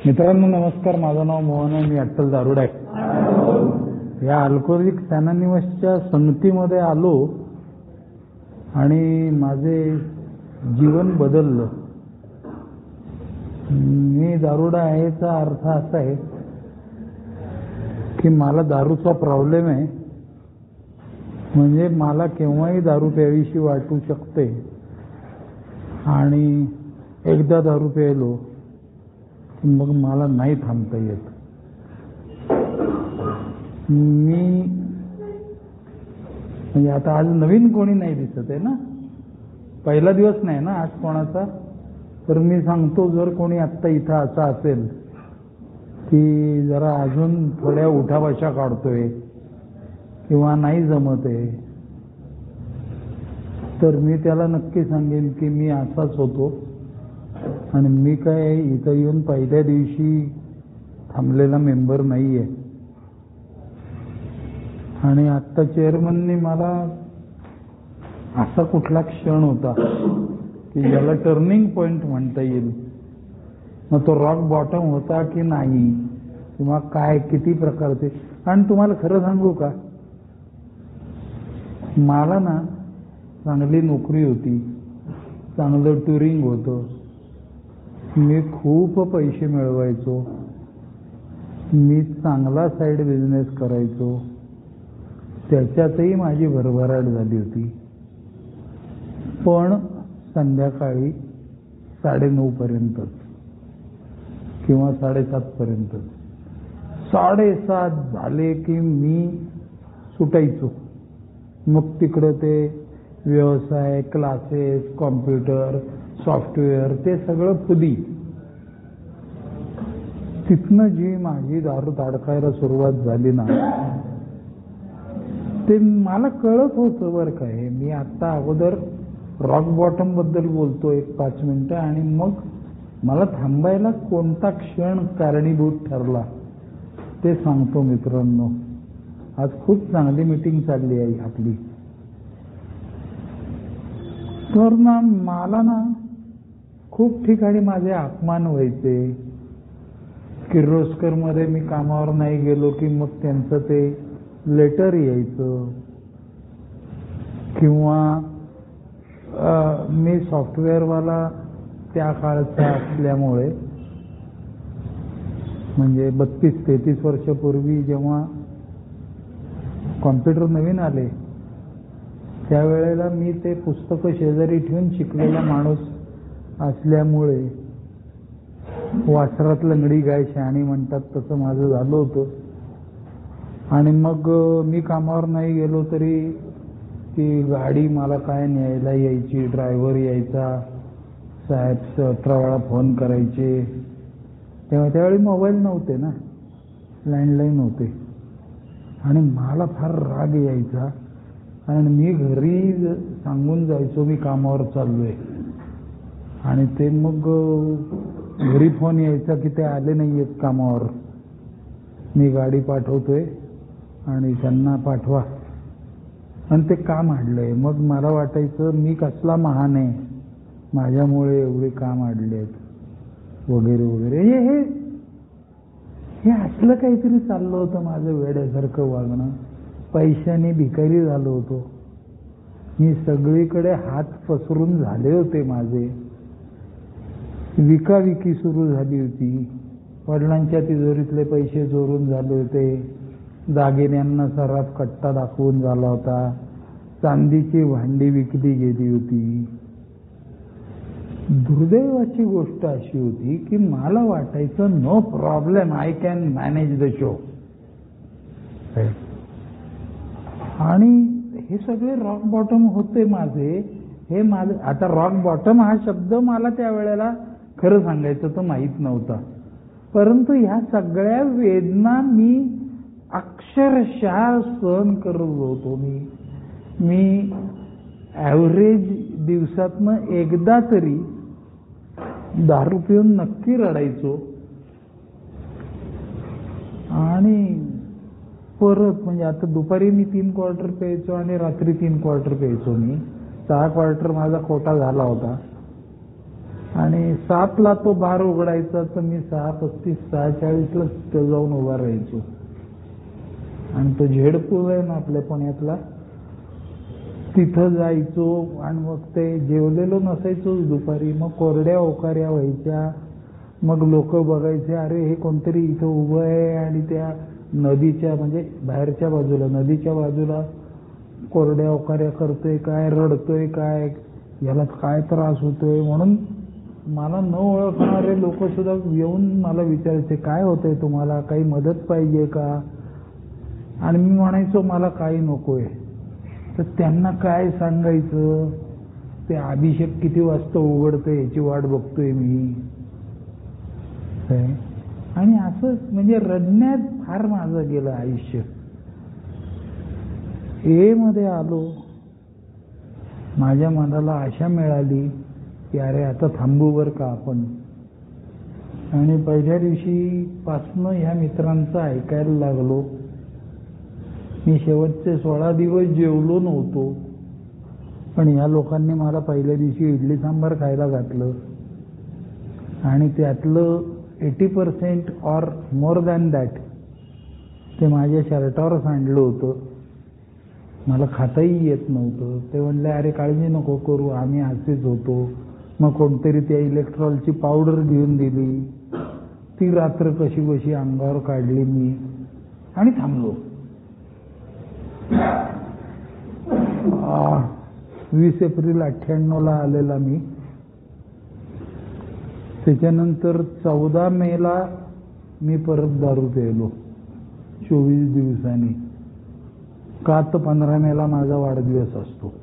मित्रांनो नमस्कार. माझं नाव मोहन आहे. मी अट्टल दारुडे आहे. या अल्कोहोलिक अनोनिमसच्या संगतीमध्ये आलो आणि माझे जीवन बदललं. मी दारुडा आहेचा अर्थ असा आहे की मला दारूचा प्रॉब्लेम आहे, म्हणजे मला केव्हाही दारू प्यावीशी वाटू शकते आणि एकदा दारू प्यायलो की मग मला नाही थांबता येत. मी म्हणजे आता आज नवीन कोणी नाही दिसत आहे ना, पहिला दिवस नाही ना आज कोणाचा. तर मी सांगतो, जर कोणी आत्ता इथं असं असेल की जरा अजून थोड्या उठाबशा काढतोय किंवा नाही जमत आहे, तर मी त्याला नक्की सांगेन की मी असाच होतो आणि मी काय इथं येऊन पहिल्या दिवशी थांबलेला मेंबर नाहीये. आणि आत्ता चेअरमनने मला असा कुठला क्षण होता की ज्याला टर्निंग पॉइंट म्हणता येईल, मग तो रॉक बॉटम होता की नाही किंवा काय, किती प्रकारचे. आणि तुम्हाला खरं सांगू का, मला ना चांगली नोकरी होती, चांगलं टुरिंग होतं, मी खूप पैसे मिळवायचो, मी चांगला साईड बिझनेस करायचो, त्याच्यातही माझी भरभराट झाली होती. पण संध्याकाळी 9:30 पर्यंतच किंवा 7:30 पर्यंतच. 7:30 झाले की मी सुटायचो. मग तिकडं ते व्यवसाय, क्लासेस, कॉम्प्युटर, सॉफ्टवेअर, ते सगळं फुदी. तिथनं जी माझी दारू ताडकायला सुरुवात झाली ना, ते मला कळत होतं बरं काय. मी आता अगोदर रॉक बॉटम बद्दल बोलतो 1-5 मिनिटं, आणि मग मला थांबायला कोणता क्षण कारणीभूत ठरला ते सांगतो. मित्रांनो, आज खूप चांगली मीटिंग चालली आहे आपली. तर ना मला ना खूप ठिकाणी माझे अपमान व्हायचे. किर्लोस्कर मध्ये मी कामावर नाही गेलो की मग त्यांचं ते लेटर यायचं, किंवा मी सॉफ्टवेअरवाला त्या काळचा असल्यामुळे, म्हणजे 32-33 वर्षापूर्वी जेव्हा कॉम्प्युटर नवीन आले त्यावेळेला मी ते पुस्तकं शेजारी ठेवून शिकलेला माणूस असल्यामुळे, वासरात लंगडी गाय शहाणी म्हणतात तसं माझं झालं होतं. आणि मग मी कामावर नाही गेलो तरी ती गाडी मला काय न्यायला यायची, ड्रायव्हर यायचा, साहेब 17 वेळा फोन करायचे. तेव्हा त्यावेळी मोबाईल नव्हते ना, लँडलाईन होते. आणि मला फार राग यायचा आणि मी घरी सांगून जायचो मी कामावर चाललोय. आणि ते मग घरी फोन यायचा की ते आले नाही आहेत कामावर, मी गाडी पाठवतोय आणि त्यांना पाठवा, आणि ते काम अडलंय. मग मला वाटायचं मी कसला महान आहे, माझ्यामुळे एवढे काम अडले आहेत वगैरे वगैरे. हे असलं काहीतरी चाललं होतं माझं, वेड्यासारखं वागणं. पैशाने भिकारी झालो होतो मी, सगळीकडे हात पसरून झाले होते माझे. विकाविकी सुरू झाली होती, वडिलांच्या तिजोरीतले पैसे चोरून झाले होते, दागिन्यांना सर्राफ कट्टा दाखवून झाला होता, चांदीची भांडी विकली गेली होती. दुर्दैवाची गोष्ट अशी होती की मला वाटायचं no problem, I can manage the show. आणि हे सगळे रॉक बॉटम होते माझे. हे माझे आता रॉक बॉटम हा शब्द मला त्यावेळेला खरं सांगायचं तर माहीत नव्हता, परंतु ह्या सगळ्या वेदना मी अक्षरशः सहन करत होतो. मी ॲव्हरेज दिवसातनं एकदा तरी दारू पिऊन नक्की रडायचो. आणि परत म्हणजे आता दुपारी मी 3 क्वार्टर प्यायचो आणि रात्री 3 क्वार्टर प्यायचो. मी 6 क्वार्टर माझा कोटा झाला होता. आणि 7ला तो बार उघडायचा तर मी 6:35 6:40ला तिथं जाऊन उभा राहायचो. आणि तो झेडपूल आहे ना आपल्या पुण्यातला, तिथं जायचो आणि मग ते जेवलेलो नसायचोच दुपारी. मग कोरड्या ओकाऱ्या व्हायच्या. मग लोक बघायचे, अरे हे कोणतरी इथं उभं आहे आणि त्या नदीच्या म्हणजे बाहेरच्या बाजूला नदीच्या बाजूला कोरड्या ओकाऱ्या करतोय काय, रडतोय काय, याला काय त्रास होतोय. म्हणून मला न ओळखणारे लोक सुद्धा येऊन मला विचारायचे, काय होतंय तुम्हाला, काही मदत पाहिजे का. आणि मी म्हणायचो मला काही नकोय. तर त्यांना काय सांगायचं, ते अभिषेक किती वाजता उघडतोय याची वाट बघतोय मी. आणि असंच म्हणजे रडण्यात फार माझं गेलं आयुष्य. ए मध्ये आलो, माझ्या मनाला आशा मिळाली की अरे आता थांबू बर का आपण. आणि पहिल्या दिवशी पासनं ह्या मित्रांचं ऐकायला लागलो. मी शेवटचे 16 दिवस जेवलो नव्हतो, पण ह्या लोकांनी मला पहिल्या दिवशी इडली सांबार खायला घातलं. आणि त्यातलं 80% ऑर मोर दॅन दॅट ते माझ्या शर्टावर सांडलं होतं. मला खाताही येत नव्हतं. ते म्हणले अरे काळजी नको करू, आम्ही असेच होतो. मग कोणतरी त्या इलेक्ट्रॉलची पावडर घेऊन दिली. ती रात्र कशी कशी अंगावर काढली मी आणि थांबलो. 20 एप्रिल 98ला आलेला मी. त्याच्यानंतर 14 मेला मी परत दारू प्यायलो 24 दिवसांनी. का तर 15 मेला माझा वाढदिवस असतो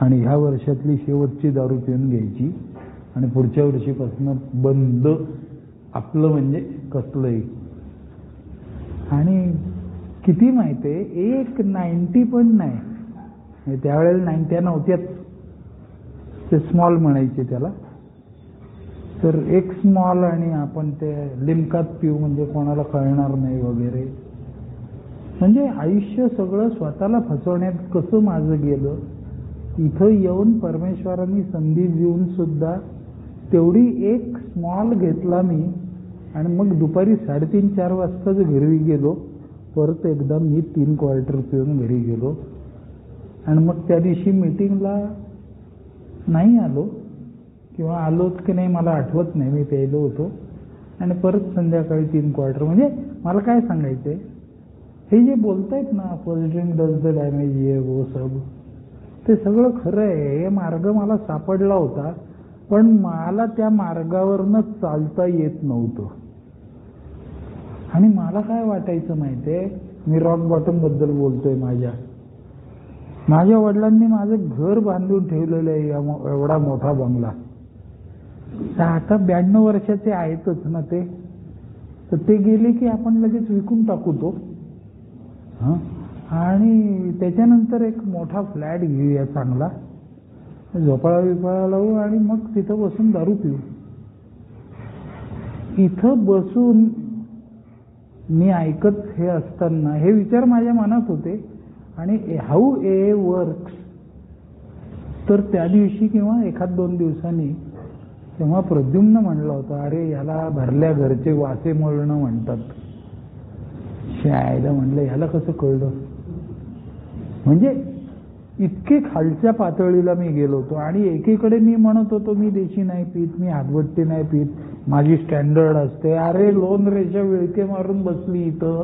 आणि ह्या वर्षातली शेवटची दारू पिऊन घ्यायची आणि पुढच्या वर्षीपासून बंद आपलं म्हणजे कसलंही. आणि किती माहितीये, एक 90 पण नाही, त्यावेळेला 90 नव्हत्याच, ते स्मॉल म्हणायचे त्याला. तर एक स्मॉल आणि आपण ते लिमकात पिऊ म्हणजे कोणाला कळणार नाही वगैरे. म्हणजे आयुष्य सगळं स्वतःला फसवण्यात कसं माझं गेलं. इथं येऊन परमेश्वरांनी संधी देऊन सुद्धा तेवढी एक स्मॉल घेतला मी. आणि मग दुपारी 3:30-4 वाजताच घरी गेलो. परत एकदा मी 3 क्वार्टर पिऊन घरी गेलो. आणि मग त्या दिवशी मीटिंगला नाही आलो किंवा आलोच की नाही मला आठवत नाही, मी प्यायलो होतो. आणि परत संध्याकाळी 3 क्वार्टर. म्हणजे मला काय सांगायचंय, हे जे बोलतायत ना first drink does the damage ये वो सब, ते सगळं खरं आहे. हे मार्ग मला सापडला होता, पण मला त्या मार्गावरनं चालता येत नव्हतं. आणि मला काय वाटायचं माहितीये, मी रॉक बॉटम बद्दल बोलतोय. माझ्या वडिलांनी माझं घर बांधून ठेवलेलं आहे, एवढा मोठा बंगला. आता 92 वर्षाचे आहेतच ना ते. तर ते गेले की आपण लगेच विकून टाकू तो. आणि त्याच्यानंतर एक मोठा फ्लॅट घेऊया चांगला, झोपाळा बिपाळा लावू आणि मग तिथं बसून दारू पिऊ. इथं बसून मी ऐकत हे असताना हे विचार माझ्या मनात होते. आणि हाऊ ए वर्क्स. तर त्या दिवशी किंवा 1-2 दिवसांनी तेव्हा प्रद्युम्न म्हणला होता, अरे याला भरल्या घरचे वासे मळणं म्हणतात. शायदा म्हणलं ह्याला कसं कळलं. म्हणजे इतके खालच्या पातळीला मी गेलो होतो. आणि एकीकडे मी म्हणत होतो मी देशी नाही पीत, मी हातभट्टी नाही पीत, माझी स्टँडर्ड असते. अरे 2 रेषा विळके मारून बसली इथं.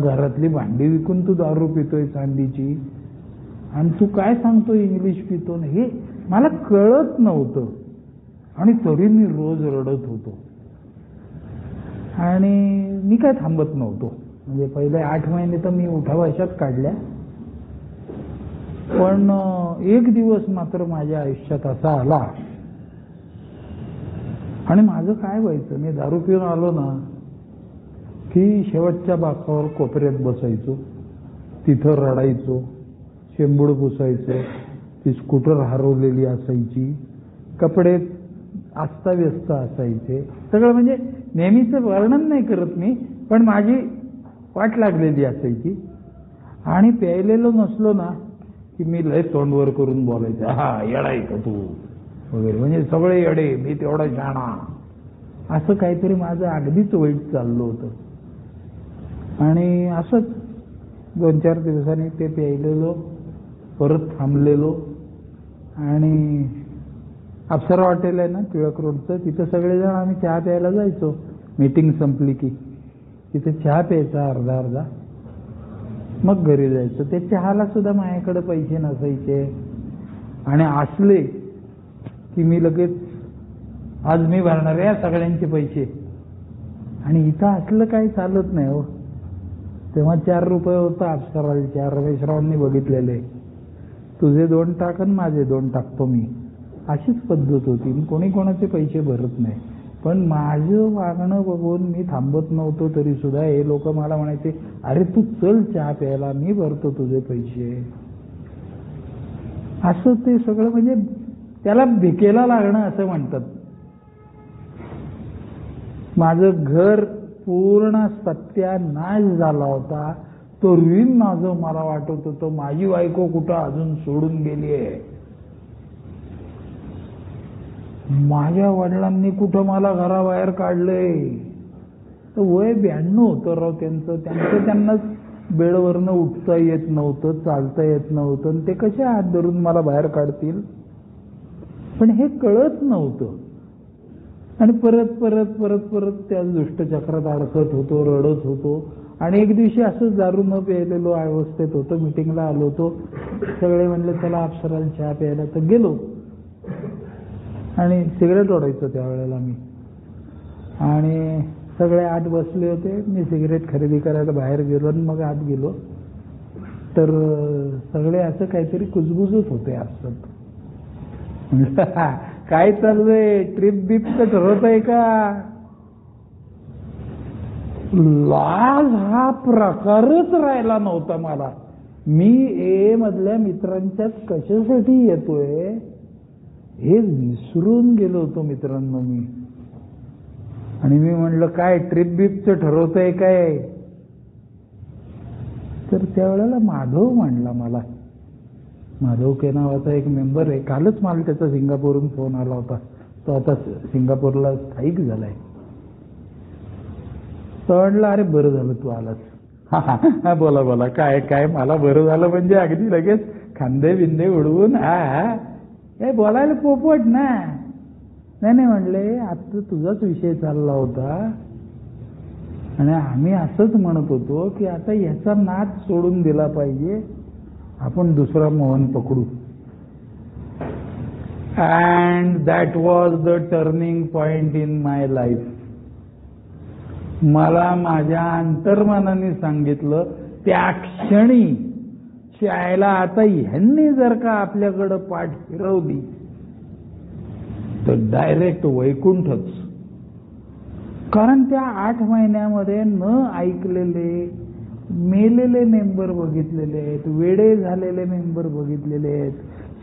घरातली भांडी विकून तू दारू पितोय चांदीची, आणि तू काय सांगतो इंग्लिश पितो. हे मला कळत नव्हतं. आणि तरी मी रोज रडत होतो. आणि मी काय थांबत नव्हतो. म्हणजे पहिले 8 महिने तर मी उठावाशात काढल्या. पण एक दिवस मात्र माझ्या आयुष्यात असा आला. आणि माझं काय व्हायचं, मी दारू पिऊन आलो ना की शेवटच्या बाकावर कोपऱ्यात बसायचो, तिथं रडायचो, शेंबूड पुसायचो. ती स्कूटर हरवलेली असायची, कपडे अस्ताव्यस्त असायचे, सगळं. म्हणजे नेहमीचं वर्णन नाही करत मी, पण माझी वाट लागलेली असायची. आणि प्यायलेलो नसलो ना की मी लय तोंडवर करून बोलायचं, हा येडाय का तू, वगैरे, म्हणजे सगळे येडे, मी तेवढा शहाणा, असं काहीतरी माझं अगदीच वाईट चाललं होतं. आणि असंच 2-4 दिवसांनी ते प्यायलेलो, परत थांबलेलो आणि अप्सरा हॉटेल आहे ना टिळक रोडचं, तिथं सगळेजण आम्ही चहा प्यायला जायचो. मीटिंग संपली की तिथे चहा प्यायचा अर्धा, मग घरी जायचं. ते चहाला सुद्धा माझ्याकडे पैसे नसायचे आणि असले की मी लगेच आज मी भरणार आहे सगळ्यांचे पैसे. आणि इथं असलं काही चालत नाही हो. तेव्हा 4 रुपये होता अप्सराला, रमेशरावांनी बघितलेले, तुझे 2 टाक आणि माझे 2 टाकतो मी, अशीच पद्धत होती. कोणी कोणाचे पैसे भरत नाही. पण माझं वागणं बघून मी थांबत नव्हतो तरी सुद्धा हे लोक मला म्हणायचे, अरे तू चल चहा प्यायला, मी भरतो तुझे पैसे. असं ते सगळं, म्हणजे त्याला भिकेला लागणं असं म्हणतात. माझं घर पूर्ण सत्यानाश झाला होता. तो ऋण माझं मला वाटत होतं माझी बायको कुठं अजून सोडून गेली आहे, माझ्या वडिलांनी कुठं मला घराबाहेर काढलंय. तर वय 92 होतं राव त्यांचं त्यांनाच बेडवरनं उठता येत नव्हतं, चालता येत नव्हतं, आणि ते कसे हात धरून मला बाहेर काढतील. पण हे कळत नव्हतं. आणि परत परत परत परत त्या दुष्टचक्रात अडकत होतो, रडत होतो. आणि एक दिवशी असंच दारू न प्यायलेलो अवस्थेत होतो, मिटिंगला आलो होतो. सगळे म्हणले चला अप्सराला चहा प्यायला, तर गेलो. आणि सिगरेट ओढायचो त्यावेळेला मी, आणि सगळे आत बसले होते. मी सिगरेट खरेदी करायला बाहेर गेलो आणि मग आत गेलो. तर सगळे असं काहीतरी कुजबुजत होते असत. काय चाललंय, ट्रिप बिप तर ठरवत आहे का. लाज हा प्रकारच राहिला नव्हता मला. मी ए मधल्या मित्रांच्यात कशासाठी येतोय हे विसरून गेलो होतो मित्रांनो मी. आणि मी म्हणलं काय ट्रिप बिपचं ठरवतंय काय. तर त्यावेळेला माधव म्हणला मला, माधव के नावाचा एक मेंबर आहे, कालच मला त्याचा सिंगापूरहून फोन आला होता. तो आता सिंगापूरला स्थायिक झालाय. तो म्हणला अरे बरं झालं तू आलास. हा बोला बोला, काय काय. मला बरं झालं म्हणजे अगदी लगेच खांदे बिंदे उडवून हे बोलायला पोपट ना. नाही म्हणले आता तुझाच विषय चालला होता आणि आम्ही असंच म्हणत होतो की आता ह्याचा नाद सोडून दिला पाहिजे, आपण दुसरा मोहन पकडू. And that was the turning point in my life. मला माझ्या अंतर्मनाने सांगितलं त्या क्षणी, शाळेला आता ह्यांनी जर का आपल्याकडं पाठ फिरवली तर डायरेक्ट वैकुंठच. कारण त्या 8 महिन्यामध्ये न ऐकलेले मेलेले मेंबर बघितलेले आहेत, वेडे झालेले मेंबर बघितलेले आहेत,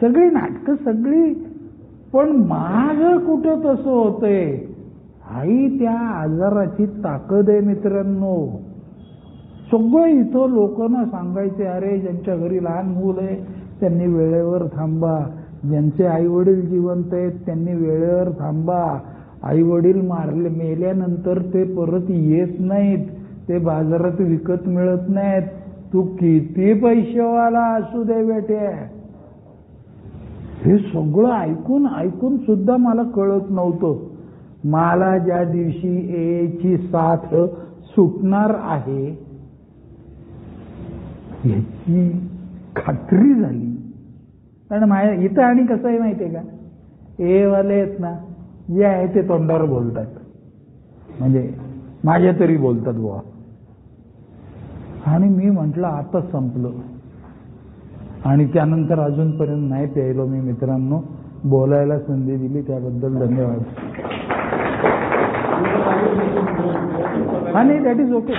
सगळी नाटकं सगळी. पण माझं कुठं तसं होतंय. आई त्या आजाराची ताकद आहे मित्रांनो. सगळं इथं लोकांना सांगायचे, अरे ज्यांच्या घरी लहान मूल आहे त्यांनी वेळेवर थांबा, ज्यांचे आई वडील जिवंत आहेत त्यांनी वेळेवर थांबा. आई वडील मेल्यानंतर ते परत येत नाहीत, ते बाजारात विकत मिळत नाहीत, तू किती पैसेवाला असू दे बेटे. हे सगळं ऐकून ऐकून सुद्धा मला कळत नव्हतं. मला ज्या दिवशी एची साथ सुटणार आहे याची खात्री झाली. कारण माझ्या इथं आणि कसं आहे माहितीये का, ए वाले आहेत ना, जे आहे ते तोंडावर बोलतात, म्हणजे माझ्या तरी बोलतात बुवा. आणि मी म्हटलं आता संपलं. आणि त्यानंतर अजूनपर्यंत नाही प्यायलो मी मित्रांनो. बोलायला संधी दिली त्याबद्दल धन्यवाद. आणि दॅट इज ओके.